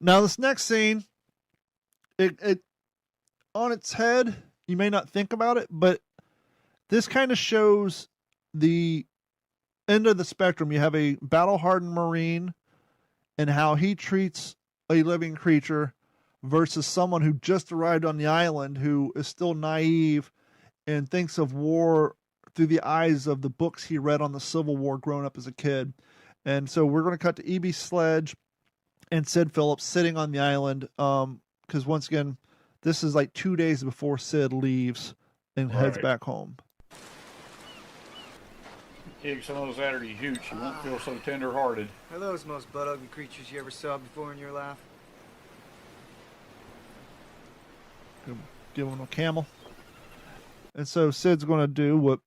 Now this next scene, it on its head, you may not think about it, but this kind of shows the end of the spectrum. You have a battle-hardened Marine and how he treats a living creature versus someone who just arrived on the island who is still naive and thinks of war through the eyes of the books he read on the Civil War growing up as a kid. And so we're going to cut to E.B. Sledge and Sid Phillips sitting on the island because once again, this is like 2 days before Sid leaves and heads back home. Kick some of those out of you hooch, you won't feel so tender-hearted. Are those most butt-ugly creatures you ever saw before in your life? Give him a camel. And so Sid's going to do what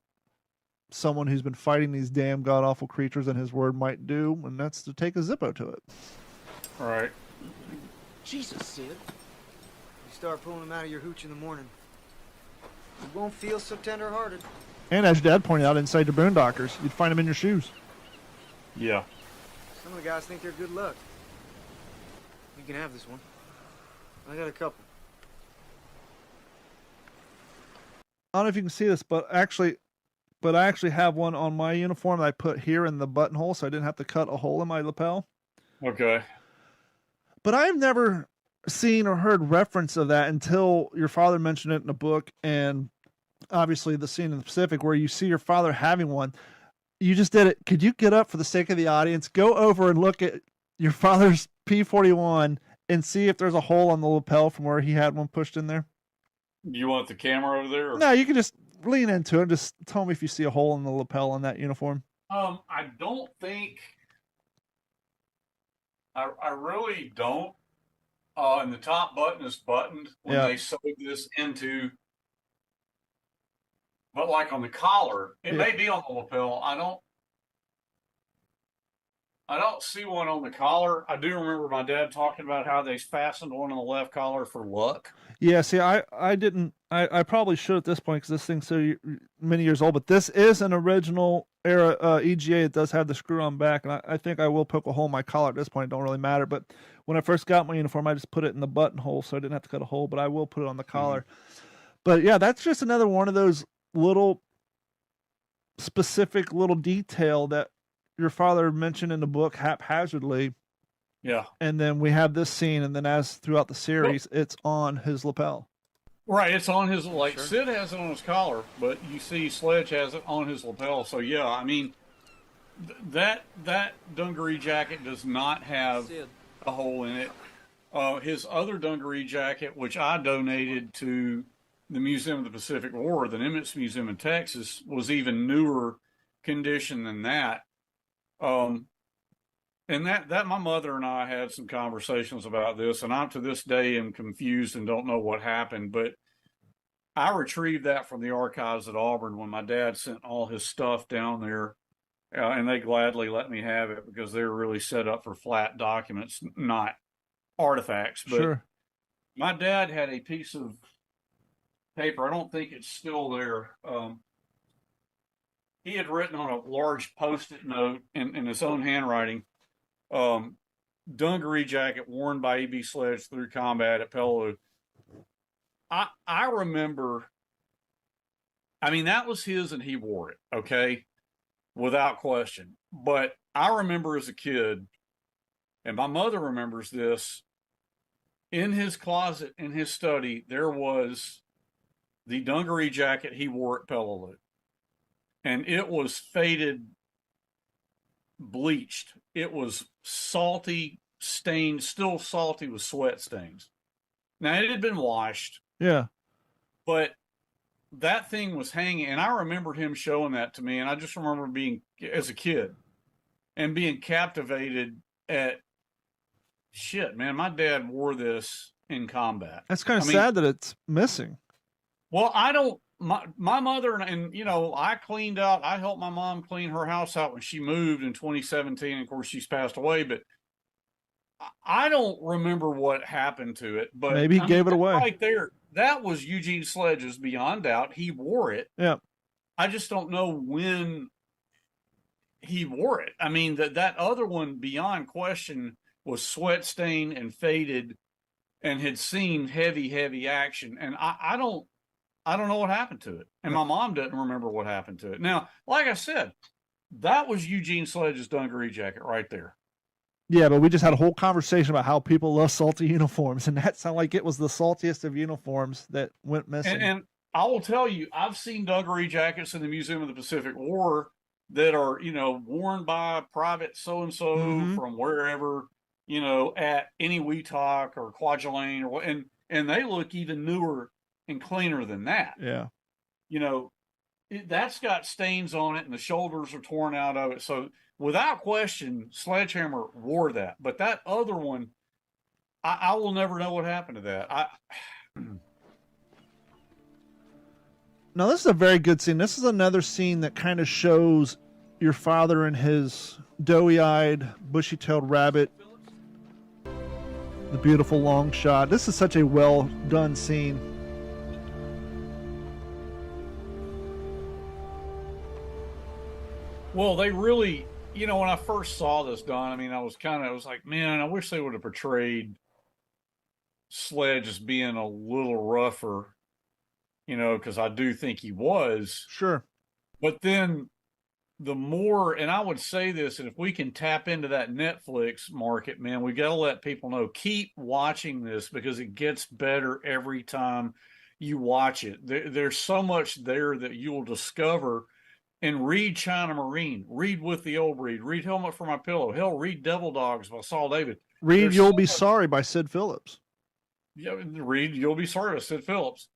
someone who's been fighting these damn god-awful creatures in his word might do, and that's to take a Zippo to it. All right. Jesus, Sid. You start pulling them out of your hooch in the morning, you won't feel so tender-hearted. And as your dad pointed out, inside the Boondockers, you'd find them in your shoes. Yeah. Some of the guys think they're good luck. You can have this one. I got a couple. I don't know if you can see this, but I actually have one on my uniform that I put here in the buttonhole, so I didn't have to cut a hole in my lapel. Okay. But I've never seen or heard reference of that until your father mentioned it in a book, and obviously the scene in the Pacific where you see your father having one. You just did it. Could you get up for the sake of the audience, go over and look at your father's P-41 and see if there's a hole on the lapel from where he had one pushed in there? You want the camera over there? Or? No, you can just lean into it. Just tell me if you see a hole in the lapel on that uniform. I don't think. I really don't. And the top button is buttoned when they sewed this into. But like on the collar, it may be on the lapel. I don't see one on the collar. I do remember my dad talking about how they fastened one on the left collar for luck. Yeah, see, I didn't. I probably should at this point because this thing's so many years old. But this is an original era EGA. It does have the screw on back, and I think I will poke a hole in my collar at this point. It don't really matter. But when I first got my uniform, I just put it in the buttonhole, so I didn't have to cut a hole. But I will put it on the collar. Mm-hmm. But yeah, that's just another one of those little specific little detail that your father mentioned in the book haphazardly. Yeah. And then we have this scene, and then as throughout the series, it's on his lapel. Right, it's on his, like, sure. Sid has it on his collar, but you see Sledge has it on his lapel. So, yeah, I mean, that dungaree jacket does not have a hole in it. His other dungaree jacket, which I donated to the Museum of the Pacific War, the Nimitz Museum in Texas, was even newer condition than that. And that my mother and I had some conversations about this, and I to this day am confused and don't know what happened. But I retrieved that from the archives at Auburn when my dad sent all his stuff down there, and they gladly let me have it because they were really set up for flat documents, not artifacts. But sure. My dad had a piece of paper. I don't think it's still there. He had written on a large Post-it note in his own handwriting, dungaree jacket worn by E.B. Sledge through combat at Peleliu. I remember, I mean, that was his and he wore it, okay, without question. But I remember as a kid, and my mother remembers this, in his closet, in his study, there was the dungaree jacket he wore at Peleliu. And it was faded, bleached. It was salty, stained, still salty with sweat stains. Now, it had been washed. Yeah. But that thing was hanging, and I remembered him showing that to me, and I just remember being, as a kid, and being captivated at, shit, man, my dad wore this in combat. That's kind of sad that it's missing. Well, I don't, my mother, and you know, I cleaned out, I helped my mom clean her house out when she moved in 2017. And of course, she's passed away, but I don't remember what happened to it. But maybe he gave it away. Right there, that was Eugene Sledge's beyond doubt. He wore it. Yeah. I just don't know when he wore it. I mean, that other one, beyond question, was sweat stained and faded and had seen heavy action. And I don't know what happened to it. And my mom doesn't remember what happened to it. Now, like I said, that was Eugene Sledge's dungaree jacket right there. Yeah, but we just had a whole conversation about how people love salty uniforms, and that sounded like it was the saltiest of uniforms that went missing. And I will tell you, I've seen dungaree jackets in the Museum of the Pacific War that are, worn by private so-and-so from wherever, at any Weetalk or Kwajalein and they look even newer and cleaner than that. Yeah. That's got stains on it and the shoulders are torn out of it. So without question, Sledgehammer wore that. But that other one, I will never know what happened to that. Now, this is a very good scene. This is another scene that kind of shows your father and his doughy-eyed, bushy-tailed rabbit. The beautiful long shot. This is such a well-done scene. Well, they really, when I first saw this, Don, I was like, man, I wish they would have portrayed Sledge as being a little rougher, because I do think he was. Sure. But then the more, and I would say this, and if we can tap into that Netflix market, man, we got to let people know, keep watching this because it gets better every time you watch it. There's so much there that you will discover. And read China Marine, read With the Old Breed, read Helmet for My Pillow. Hell, read Devil Dogs by Saul David. Read You'll Be Sorry by Sid Phillips. Yeah, read You'll Be Sorry by Sid Phillips.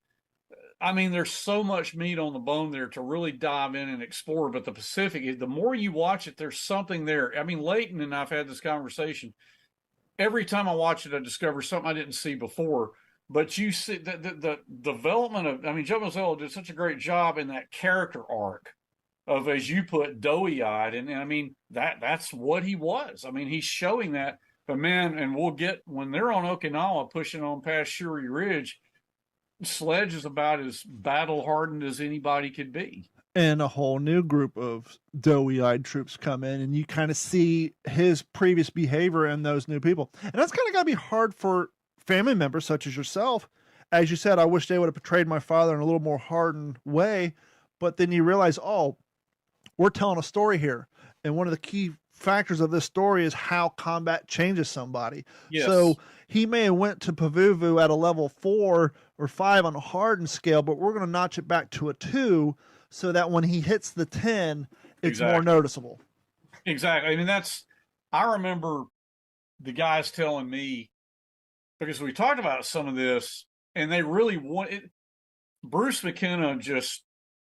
There's so much meat on the bone there to really dive in and explore. But the Pacific, the more you watch it, there's something there. Leighton and I've had this conversation. Every time I watch it, I discover something I didn't see before. But you see the development of, Joe Mazzello did such a great job in that character arc of, as you put, doughy-eyed, and that's what he was. He's showing that. But man, and we'll get, when they're on Okinawa pushing on past Shuri Ridge, Sledge is about as battle-hardened as anybody could be. And a whole new group of doughy-eyed troops come in, and you kind of see his previous behavior in those new people. And that's kind of got to be hard for family members such as yourself. As you said, I wish they would have portrayed my father in a little more hardened way, but then you realize, we're telling a story here. And one of the key factors of this story is how combat changes somebody. Yes. So he may have went to Pavuvu at a level 4 or 5 on a hardened scale, but we're going to notch it back to a 2 so that when he hits the 10, it's more noticeable. Exactly. I remember the guys telling me, because we talked about some of this, and they really wanted, Bruce McKenna just,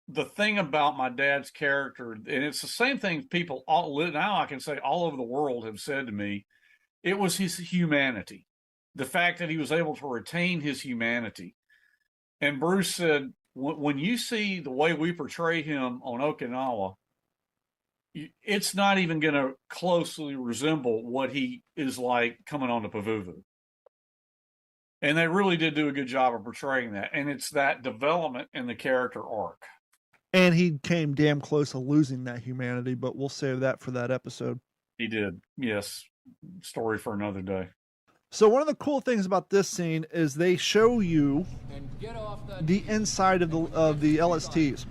the thing about my dad's character, and it's the same thing people now I can say all over the world have said to me, it was his humanity. The fact that he was able to retain his humanity. And Bruce said, when you see the way we portray him on Okinawa, it's not even going to closely resemble what he is like coming on to Pavuvu. And they really did do a good job of portraying that. And it's that development in the character arc. And he came damn close to losing that humanity, but we'll save that for that episode. He did. Yes. Story for another day. So one of the cool things about this scene is they show you the inside of the LSTs.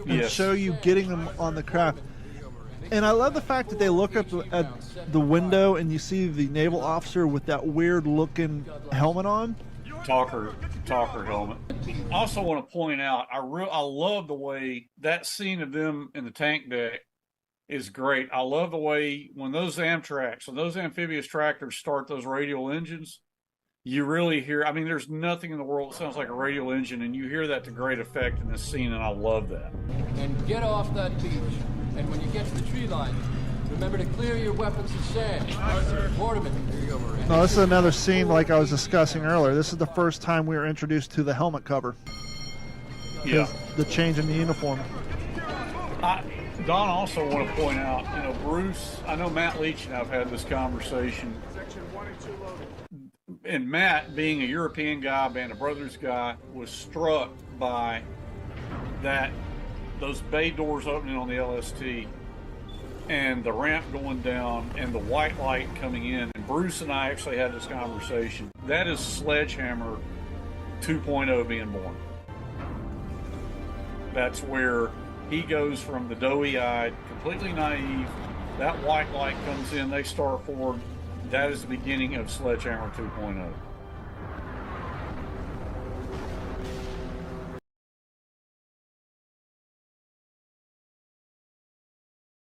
And show you getting them on the craft. And I love the fact that they look up at the window and you see the naval officer with that weird looking helmet on. Talker helmet. I also want to point out, I love the way that scene of them in the tank deck is great. I love the way when those Amtraks, so those amphibious tractors start those radial engines, you really hear, there's nothing in the world that sounds like a radial engine, and you hear that to great effect in this scene, and I love that. And get off that beach. And when you get to the tree line, remember to clear your weapons of sand. Mortimer, here you go, Marie. Now, this is another scene like I was discussing earlier. This is the first time we were introduced to the helmet cover. Yeah. The change in the uniform. Don, also want to point out, Bruce, I know Matt Leach and I have had this conversation. And Matt, being a European guy, Band of Brothers guy, was struck by those bay doors opening on the LST. and the ramp going down and the white light coming in. And Bruce and I actually had this conversation. That is Sledgehammer 2.0 being born. That's where he goes from the doughy-eyed, completely naive. That white light comes in, they start forward. That is the beginning of Sledgehammer 2.0.